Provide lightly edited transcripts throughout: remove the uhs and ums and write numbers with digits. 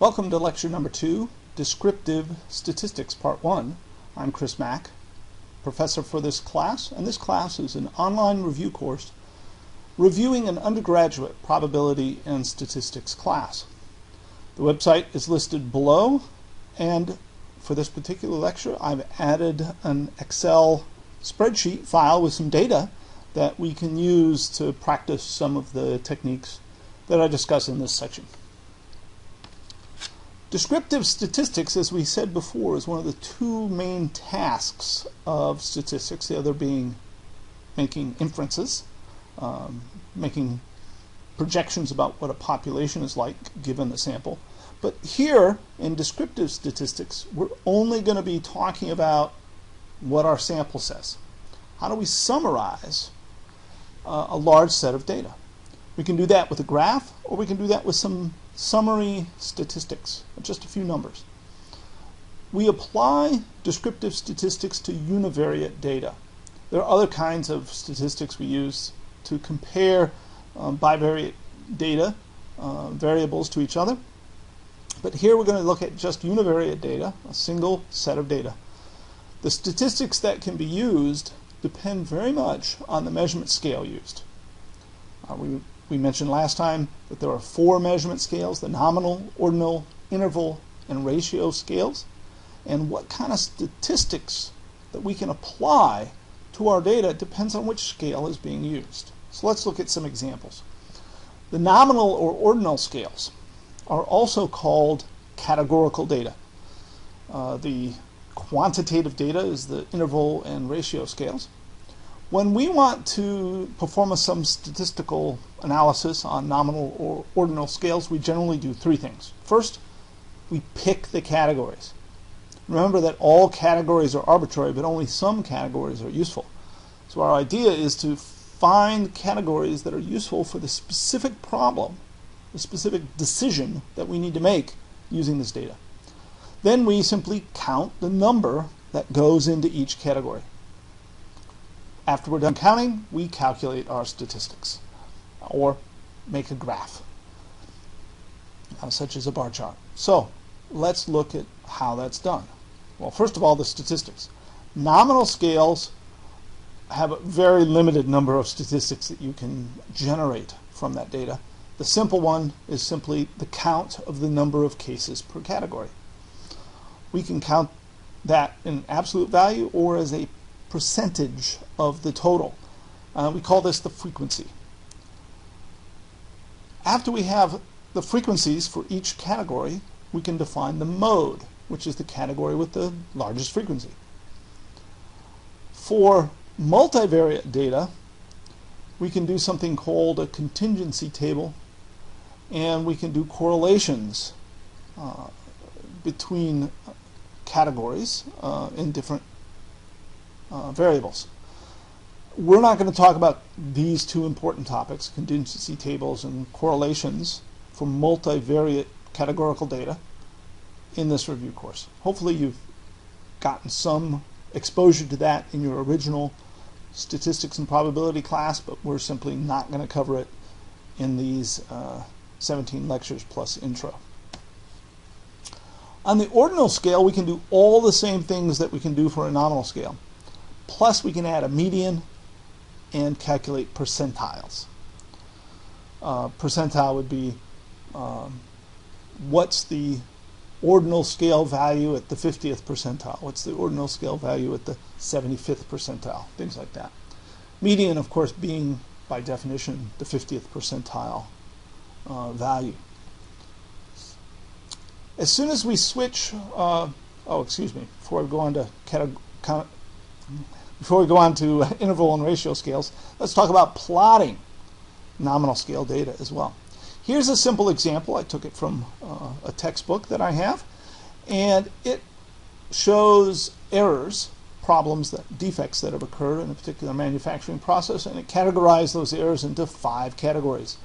Welcome to lecture number 2, Descriptive Statistics, Part 1. I'm Chris Mack, professor for this class, and this class is an online review course reviewing an undergraduate probability and statistics class. The website is listed below, and for this particular lecture I've added an Excel spreadsheet file with some data that we can use to practice some of the techniques that I discuss in this section. Descriptive statistics, as we said before, is one of the two main tasks of statistics, the other being making inferences, making projections about what a population is like given the sample. But here in descriptive statistics, we're only going to be talking about what our sample says. How do we summarize a large set of data? We can do that with a graph, or we can do that with some summary statistics, just a few numbers. We apply descriptive statistics to univariate data. There are other kinds of statistics we use to compare bivariate data, variables to each other. But here we're going to look at just univariate data, a single set of data. The statistics that can be used depend very much on the measurement scale used. We mentioned last time that there are 4 measurement scales: the nominal, ordinal, interval, and ratio scales. And what kind of statistics that we can apply to our data depends on which scale is being used. So let's look at some examples. The nominal or ordinal scales are also called categorical data. The quantitative data is the interval and ratio scales. When we want to perform some statistical analysis on nominal or ordinal scales, we generally do 3 things. First, we pick the categories. Remember that all categories are arbitrary, but only some categories are useful. So our idea is to find categories that are useful for the specific problem, the specific decision that we need to make using this data. Then we simply count the number that goes into each category. After we're done counting, we calculate our statistics or make a graph, such as a bar chart. So let's look at how that's done. Well, first of all, the statistics. Nominal scales have a very limited number of statistics that you can generate from that data. The simple one is simply the count of the number of cases per category. We can count that in absolute value or as a percentage of the total. We call this the frequency. After we have the frequencies for each category, we can define the mode, which is the category with the largest frequency. For multivariate data, we can do something called a contingency table, and we can do correlations between categories in different variables. We're not going to talk about these 2 important topics, contingency tables and correlations for multivariate categorical data, in this review course. Hopefully you've gotten some exposure to that in your original statistics and probability class, but we're simply not going to cover it in these 17 lectures plus intro. On the ordinal scale, we can do all the same things that we can do for a nominal scale. Plus, we can add a median and calculate percentiles. Percentile would be what's the ordinal scale value at the 50th percentile? What's the ordinal scale value at the 75th percentile? Things like that. Median, of course, being, by definition, the 50th percentile value. As soon as we switch, before we go on to interval and ratio scales, let's talk about plotting nominal scale data as well. Here's a simple example. I took it from a textbook that I have, and it shows errors, problems, defects that have occurred in a particular manufacturing process, and it categorized those errors into 5 categories,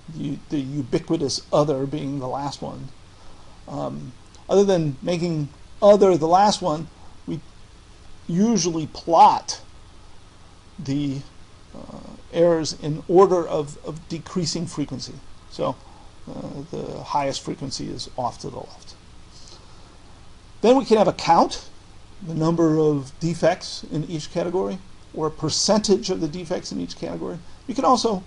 the ubiquitous other being the last one. Other than making other the last one, we usually plot the errors in order of decreasing frequency. So the highest frequency is off to the left. Then we can have a count, the number of defects in each category, or a percentage of the defects in each category. We can also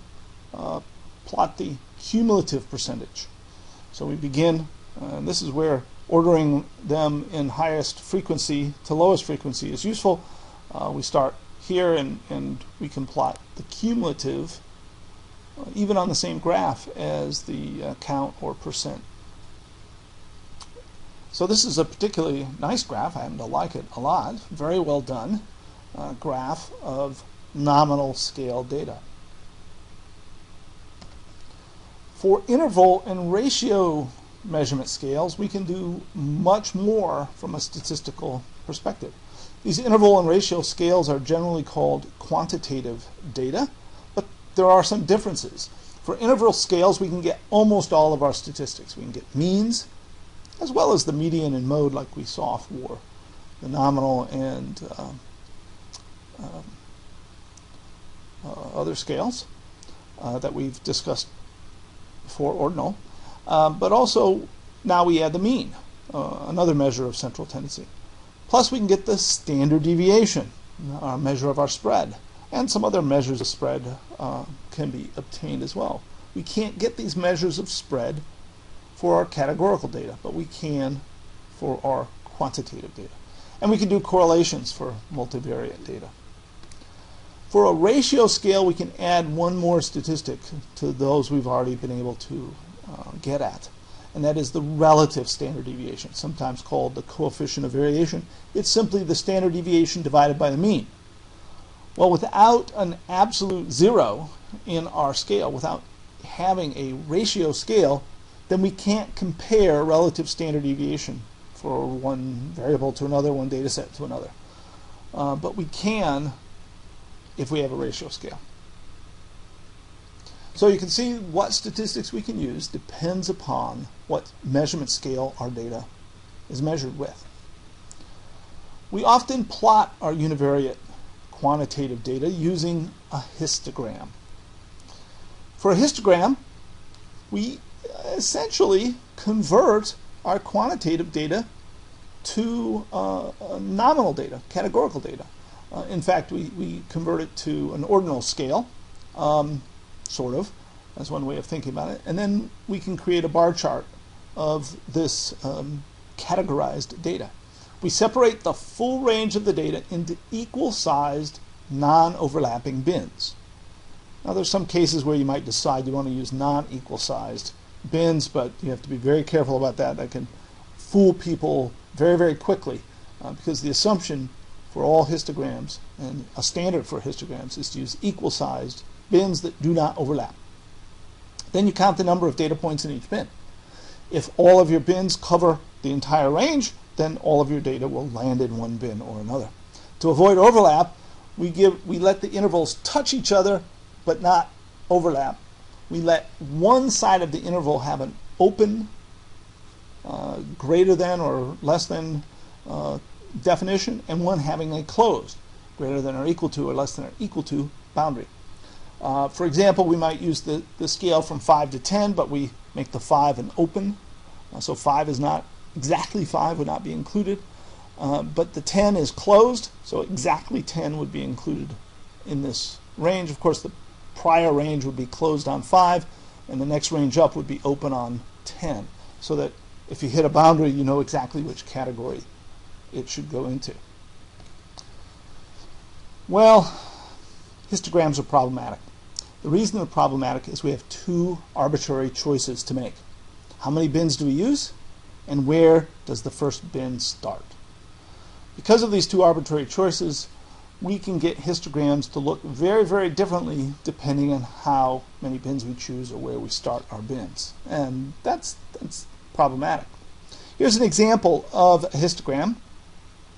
plot the cumulative percentage. So we begin, and this is where ordering them in highest frequency to lowest frequency is useful. We start here and we can plot the cumulative even on the same graph as the count or percent. So this is a particularly nice graph. I happen to like it a lot. Very well done graph of nominal scale data. For interval and ratio measurement scales, we can do much more from a statistical perspective. These interval and ratio scales are generally called quantitative data, but there are some differences. For interval scales, we can get almost all of our statistics. We can get means, as well as the median and mode like we saw for the nominal and other scales that we've discussed for ordinal. But also now we add the mean, another measure of central tendency. Plus we can get the standard deviation, our measure of our spread, and some other measures of spread can be obtained as well. We can't get these measures of spread for our categorical data, but we can for our quantitative data. And we can do correlations for multivariate data. For a ratio scale, we can add one more statistic to those we've already been able to get at, and that is the relative standard deviation, sometimes called the coefficient of variation. It's simply the standard deviation divided by the mean. Well, without an absolute zero in our scale, without having a ratio scale, then we can't compare relative standard deviation for one variable to another, one data set to another. But we can if we have a ratio scale. So you can see what statistics we can use depends upon what measurement scale our data is measured with. We often plot our univariate quantitative data using a histogram. For a histogram, we essentially convert our quantitative data to nominal data, categorical data. In fact, we convert it to an ordinal scale, sort of. That's one way of thinking about it. And then we can create a bar chart of this categorized data. We separate the full range of the data into equal-sized, non-overlapping bins. Now, there's some cases where you might decide you want to use non-equal-sized bins, but you have to be very careful about that. That can fool people very, very quickly because the assumption for all histograms, and a standard for histograms, is to use equal-sized bins that do not overlap. Then you count the number of data points in each bin. If all of your bins cover the entire range, then all of your data will land in one bin or another. To avoid overlap, we let the intervals touch each other but not overlap. We let one side of the interval have an open greater than or less than definition, and one having a closed greater than or equal to or less than or equal to boundary. For example, we might use the scale from 5 to 10, but we make the 5 an open. So 5 is not exactly 5, would not be included. But the 10 is closed, so exactly 10 would be included in this range. Of course, the prior range would be closed on 5, and the next range up would be open on 10, so that if you hit a boundary, you know exactly which category it should go into. Well, histograms are problematic. The reason they're problematic is we have two arbitrary choices to make. How many bins do we use, and where does the first bin start? Because of these two arbitrary choices, we can get histograms to look very, very differently depending on how many bins we choose or where we start our bins. And that's problematic. Here's an example of a histogram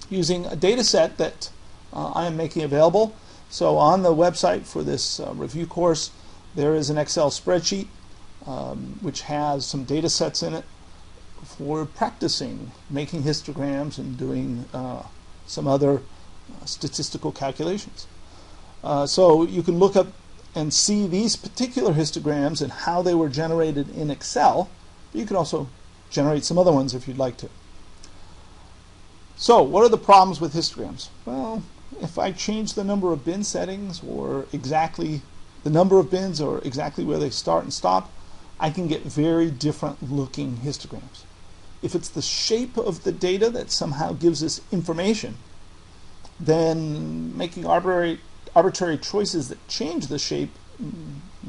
using a data set that I am making available. So on the website for this review course, there is an Excel spreadsheet which has some data sets in it for practicing making histograms and doing some other statistical calculations. So you can look up and see these particular histograms and how they were generated in Excel. You can also generate some other ones if you'd like to. So, what are the problems with histograms? Well, if I change the number of bin settings or exactly the number of bins or exactly where they start and stop, I can get very different looking histograms. If it's the shape of the data that somehow gives us information, then making arbitrary choices that change the shape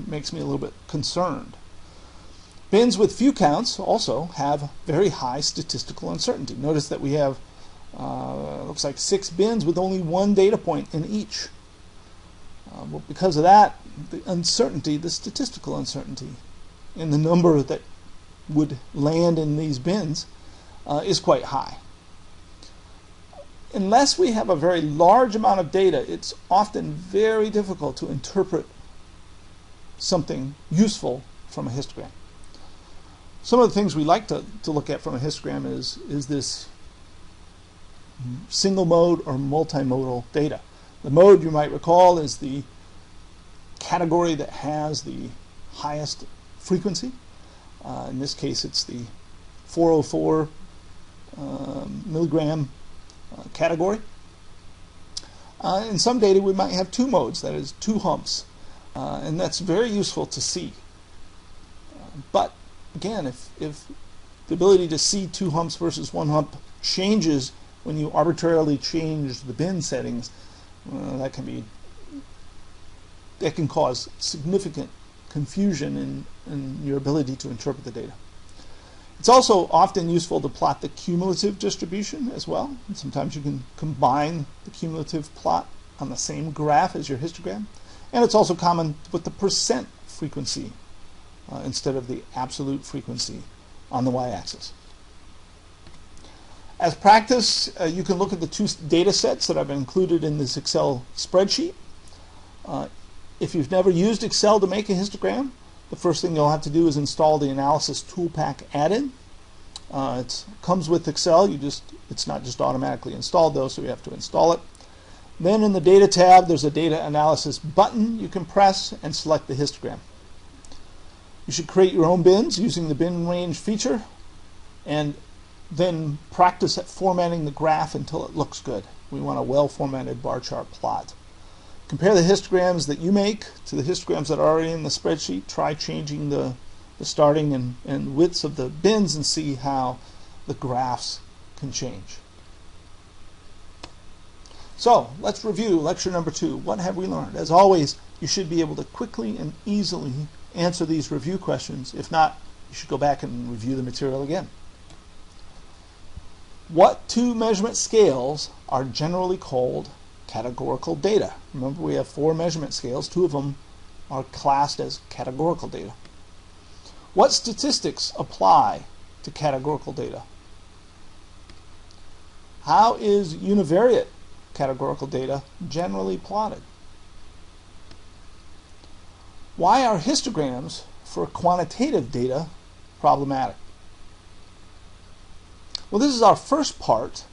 makes me a little bit concerned. Bins with few counts also have very high statistical uncertainty. Notice that we have looks like 6 bins with only one data point in each. Well, because of that, the uncertainty, the statistical uncertainty in the number that would land in these bins is quite high. Unless we have a very large amount of data, it's often very difficult to interpret something useful from a histogram. Some of the things we like to look at from a histogram is this single mode or multimodal data. The mode, you might recall, is the category that has the highest frequency. In this case, it's the 404 milligram category. In some data, we might have 2 modes, that is 2 humps, and that's very useful to see. But again, if the ability to see 2 humps versus 1 hump changes when you arbitrarily change the bin settings, that can cause significant confusion in your ability to interpret the data. It's also often useful to plot the cumulative distribution as well. And sometimes you can combine the cumulative plot on the same graph as your histogram. And it's also common to put the percent frequency instead of the absolute frequency on the y-axis. As practice, you can look at the 2 data sets that I've included in this Excel spreadsheet. If you've never used Excel to make a histogram, the first thing you'll have to do is install the Analysis Toolpak add-in. It comes with Excel. It's not just automatically installed though, so you have to install it. Then in the Data tab, there's a Data Analysis button you can press and select the histogram. You should create your own bins using the bin range feature, and then practice at formatting the graph until it looks good. We want a well-formatted bar chart plot. Compare the histograms that you make to the histograms that are already in the spreadsheet. Try changing the starting and widths of the bins and see how the graphs can change. So let's review lecture number 2. What have we learned? As always, you should be able to quickly and easily answer these review questions. If not, you should go back and review the material again. What 2 measurement scales are generally called categorical data? Remember, we have 4 measurement scales. 2 of them are classed as categorical data. What statistics apply to categorical data? How is univariate categorical data generally plotted? Why are histograms for quantitative data problematic? Well, this is our first part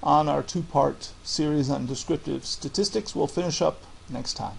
on our 2-part series on descriptive statistics. We'll finish up next time.